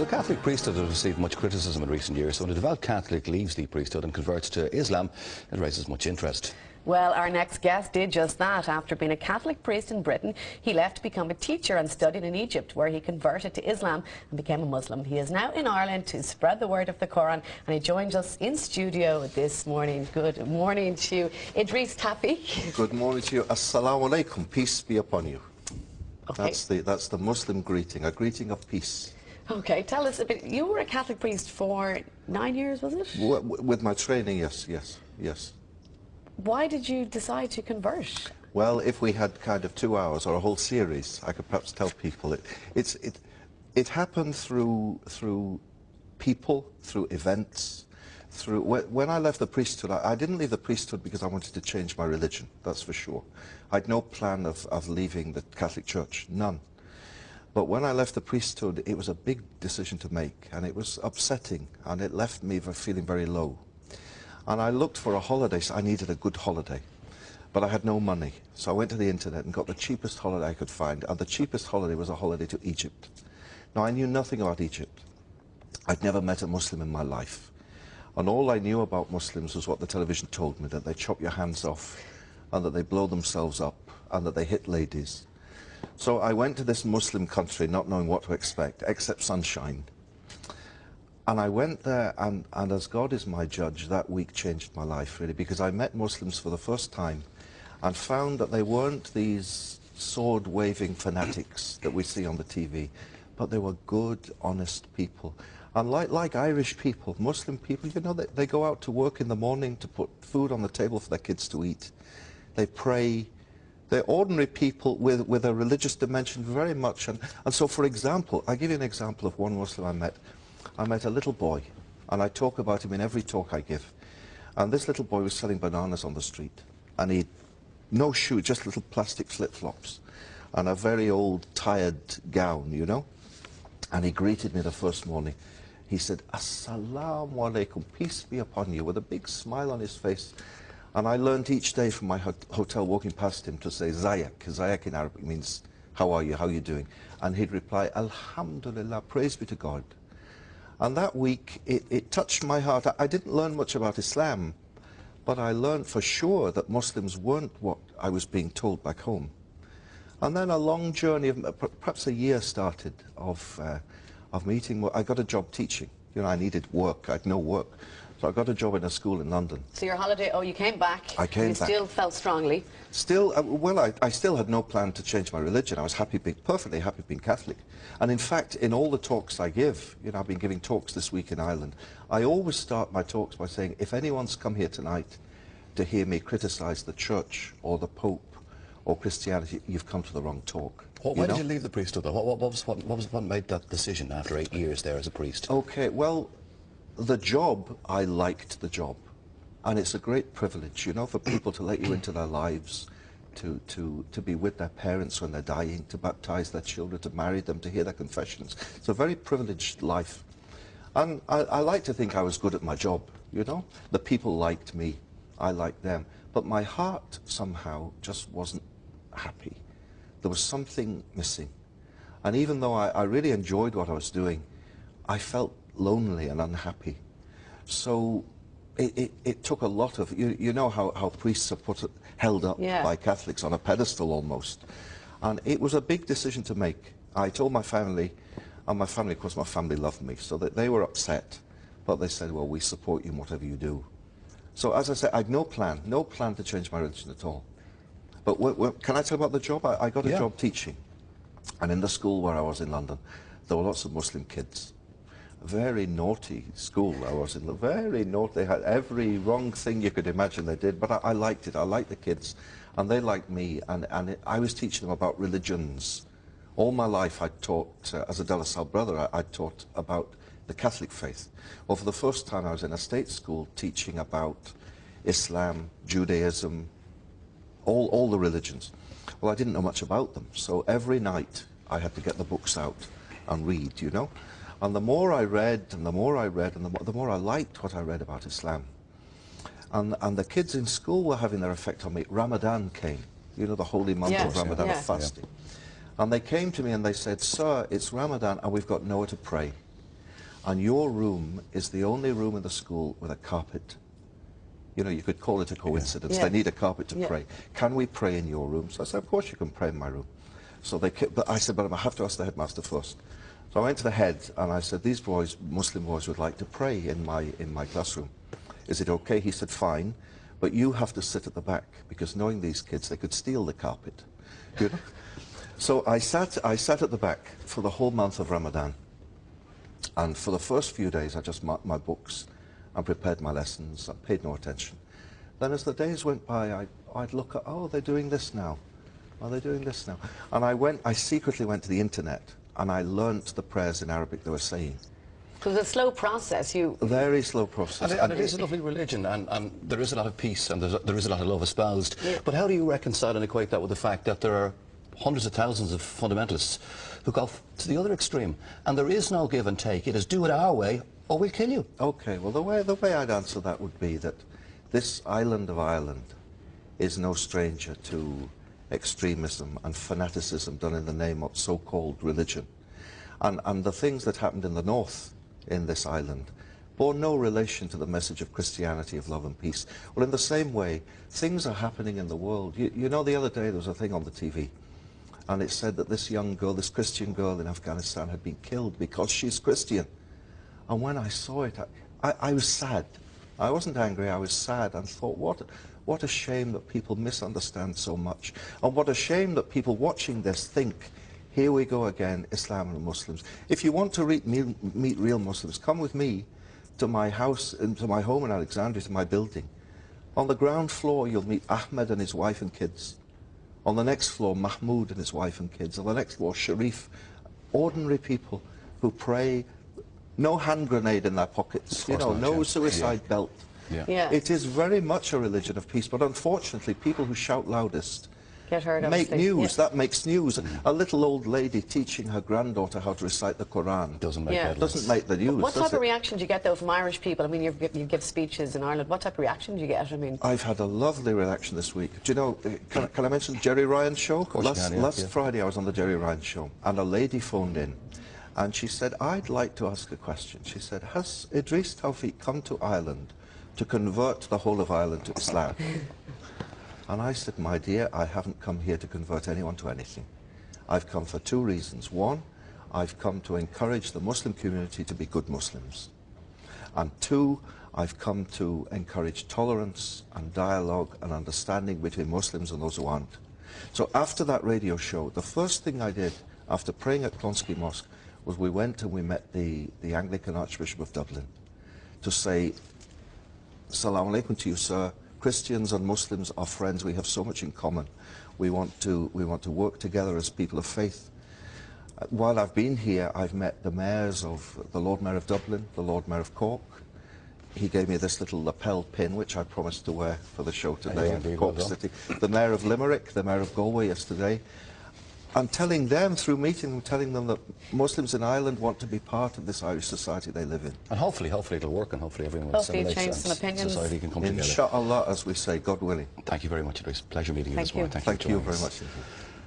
The Catholic priesthood has received much criticism in recent years, so when a devout Catholic leaves the priesthood and converts to Islam, it raises much interest. Well, our next guest did just that. After being a Catholic priest in Britain, he left to become a teacher and studied in Egypt, where he converted to Islam and became a Muslim. He is now in Ireland to spread the word of the Quran, and he joins us in studio this morning. Good morning to you, Idris Tafi. Good morning to you. Assalamu alaikum. Peace be upon you. Okay. That's the Muslim greeting, a greeting of peace. Okay, tell us a bit. You were a Catholic priest for 9 years, was it? With my training, yes. Why did you decide to convert? Well, if we had kind of 2 hours or a whole series, I could perhaps tell people it happened through people, through events, when I left the priesthood. I didn't leave the priesthood because I wanted to change my religion. That's for sure. I had no plan of leaving the Catholic Church, none. But when I left the priesthood, it was a big decision to make, and it was upsetting, and it left me feeling very low. And I looked for a holiday, so I needed a good holiday. But I had no money, so I went to the internet and got the cheapest holiday I could find, and the cheapest holiday was a holiday to Egypt. Now, I knew nothing about Egypt. I'd never met a Muslim in my life. And all I knew about Muslims was what the television told me, that they chop your hands off, and that they blow themselves up, and that they hit ladies. So I went to this Muslim country not knowing what to expect, except sunshine. And I went there, and as God is my judge, that week changed my life, really, because I met Muslims for the first time and found that they weren't these sword-waving fanatics that we see on the TV, but they were good, honest people. And like Irish people, Muslim people, you know, they go out to work in the morning to put food on the table for their kids to eat. They pray. They're ordinary people with a religious dimension very much. And so, for example, I'll give you an example of one Muslim I met. I met a little boy, and I talk about him in every talk I give. And this little boy was selling bananas on the street. And he, no shoe, just little plastic flip-flops. And a very old, tired gown, you know. And he greeted me the first morning. He said, Assalamu alaikum, peace be upon you, with a big smile on his face. And I learned each day from my hotel, walking past him, to say Zayak. Zayak in Arabic means, how are you, how are you doing? And he'd reply, Alhamdulillah, praise be to God. And that week, it touched my heart. I didn't learn much about Islam, but I learned for sure that Muslims weren't what I was being told back home. And then a long journey, perhaps a year started, of meeting. I got a job teaching. You know, I needed work. I had no work. So I got a job in a school in London. So your holiday, you came back. I came back. You still felt strongly. Still, I still had no plan to change my religion. I was perfectly happy being Catholic. And in fact, in all the talks I give, you know, I've been giving talks this week in Ireland, I always start my talks by saying, if anyone's come here tonight to hear me criticize the Church or the Pope or Christianity, you've come to the wrong talk. Why did you leave the priesthood, though? What made that decision after 8 years there as a priest? Okay, well, the job, I liked the job. And it's a great privilege, you know, for people to let you into their lives, to be with their parents when they're dying, to baptize their children, to marry them, to hear their confessions. It's a very privileged life. And I like to think I was good at my job, you know. The people liked me, I liked them. But my heart somehow just wasn't happy. There was something missing. And even though I really enjoyed what I was doing, I felt lonely and unhappy. So it took a lot of, you know how priests are held up by Catholics on a pedestal almost. And it was a big decision to make. I told my family, and my family, of course, my family loved me, so that they were upset. But they said, well, we support you in whatever you do. So as I said, I had no plan to change my religion at all. But can I tell you about the job? I got a job teaching. And in the school where I was in London, there were lots of Muslim kids. Very naughty school I was in, very naughty. They had every wrong thing you could imagine they did, but I liked it. I liked the kids, and they liked me, and I was teaching them about religions. All my life I taught, as a De La Salle brother, I taught about the Catholic faith. Well, for the first time I was in a state school teaching about Islam, Judaism, all the religions. Well, I didn't know much about them, so every night I had to get the books out and read, you know. And the more I read, and the more I read, and the more I liked what I read about Islam. And the kids in school were having their effect on me. Ramadan came, you know, the holy month of Ramadan, of fasting. And they came to me and they said, sir, it's Ramadan and we've got nowhere to pray. and your room is the only room in the school with a carpet. You know, you could call it a coincidence. Yeah. They need a carpet to Yeah. pray. Can we pray in your room? So I said, of course you can pray in my room. So but I said, but I have to ask the headmaster first. So I went to the head and I said, these boys, Muslim boys, would like to pray in my classroom. Is it okay? He said, fine, but you have to sit at the back, because knowing these kids, they could steal the carpet. You know? So I sat at the back for the whole month of Ramadan. And for the first few days, I just marked my books and prepared my lessons. I paid no attention. Then as the days went by, I'd look at, oh, they're doing this now. Oh, they're doing this now. And I secretly went to the internet and I learnt the prayers in Arabic they were saying. It was a slow process. Very slow process. And it is a lovely religion, and there is a lot of peace, and there is a lot of love espoused. Yeah. But how do you reconcile and equate that with the fact that there are hundreds of thousands of fundamentalists who go to the other extreme, and there is no give and take? It is do it our way, or we'll kill you. Okay, well, the way I'd answer that would be that this island of Ireland is no stranger to extremism and fanaticism done in the name of so-called religion. And the things that happened in the north in this island bore no relation to the message of Christianity, of love and peace. Well, in the same way, things are happening in the world. You know, the other day there was a thing on the TV, and it said that this young girl, this Christian girl in Afghanistan, had been killed because she's Christian. And when I saw it, I was sad. I wasn't angry, I was sad, and thought, what a shame that people misunderstand so much. And what a shame that people watching this think, here we go again, Islam and Muslims. If you want to meet real Muslims, come with me to my house, to my home in Alexandria, to my building. On the ground floor, you'll meet Ahmed and his wife and kids. On the next floor, Mahmoud and his wife and kids. On the next floor, Sharif. Ordinary people who pray, no hand grenade in their pockets, you know, no suicide belt. Yeah. Yeah. It is very much a religion of peace, but unfortunately, people who shout loudest Get hurt, make obviously. news. Yeah. That makes news. A little old lady teaching her granddaughter how to recite the Quran Doesn't make Yeah. headlines. doesn't make the news. What does type of it? reaction do you get, though, from Irish people? I mean, you give speeches in Ireland. What type of reaction do you get? I mean, I've had a lovely reaction this week. Do you know, can I mention the Jerry Ryan show? Of course you can, yeah, last yeah. Friday I was on the Jerry Ryan show, and a lady phoned in, and she said, I'd like to ask a question. She said, has Idris Tawfiq come to Ireland to convert the whole of Ireland to Islam? And I said, my dear, I haven't come here to convert anyone to anything. I've come for two reasons. One, I've come to encourage the Muslim community to be good Muslims. And two, I've come to encourage tolerance and dialogue and understanding between Muslims and those who aren't. So after that radio show, the first thing I did after praying at Clonskeagh Mosque was we went and we met the Anglican Archbishop of Dublin to say, Assalamu alaikum to you, sir. Christians and Muslims are friends. We have so much in common. We want to work together as people of faith. While I've been here, I've met the mayors of the Lord Mayor of Dublin, the Lord Mayor of Cork. He gave me this little lapel pin, which I promised to wear for the show today in Cork City. The Mayor of Limerick, the Mayor of Galway yesterday. I'm telling them, through meeting them, telling them that Muslims in Ireland want to be part of this Irish society they live in. And hopefully it'll work, and hopefully everyone will Hopefully assimilate change some and opinions. society can come together. Inshallah, as we say, God willing. Thank you very much, Idris. Pleasure meeting you this morning. Thank you for joining very us. much indeed.